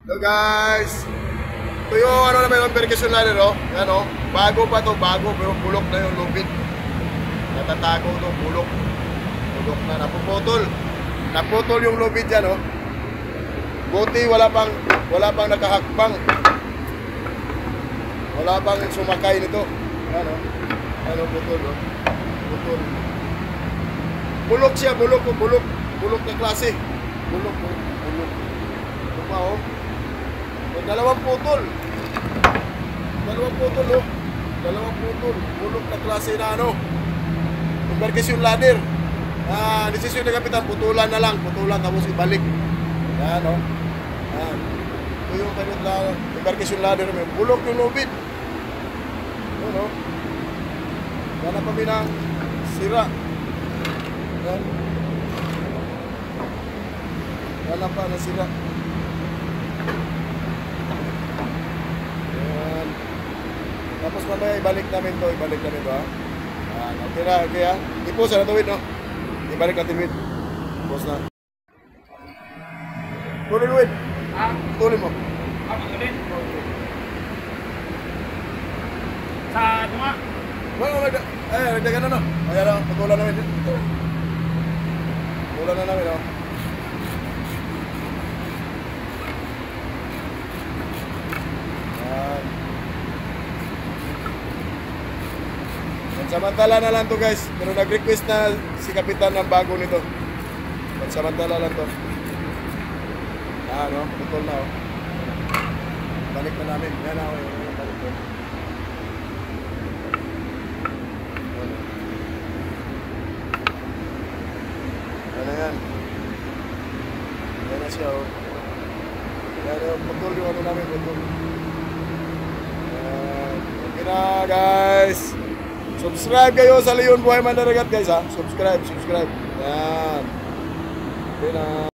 Hello guys! Ito yung ano naman yung percussion ladder, oh. Yan, oh. Bago pa to, bago, pero bulok na yung lubid. Natatago to, bulok. Bulok na, napuputol. Naputol yung lubid dyan, oh. Buti wala pang nakahakbang. Wala pang sumakay nito. Yan, oh. Ano, putol, oh. Putol. Bulok siya, bulok, oh. Bulok. Bulok na klase. Bulok, oh. Bulok. Ito pa, oh. Dalawang putol. Dalawang putol, oh. Dalawang putol. Bulok na klase na ano. Yung percussion ladder. Desisyon ng kapitan, putulan na lang. Putulan tapos ibalik. Yan, oh. Yan. Ito yung percussion ladder. May bulok yung lubid. Yan, oh. Yan pa ng sira. Yan. Yan pa na sira. Tapos mamaya ibalik namin to, ha. Okay na, okay ha. Ipos na tuwid, no? Ibalik natin wid. Ipos na. Tuloy wid. Tuloy mo. Tuloy. Sa tunga. Wala, nagdagan na, no? Ayan, patulan namin. Patulan na namin, no? Samantala na lang to guys, pero nag-request na si kapitan ng bago nito. Samantala lang to. No, putol na, oh. Balik na namin. Yan ako, balik ko. Yan na yan. Yan na siya, oh. Yan, putol yung ano namin, putol. Okay na guys. Subscribe kayo sa Leon Buhay Mandaragat guys, ha. Subscribe. Yan. Okay na.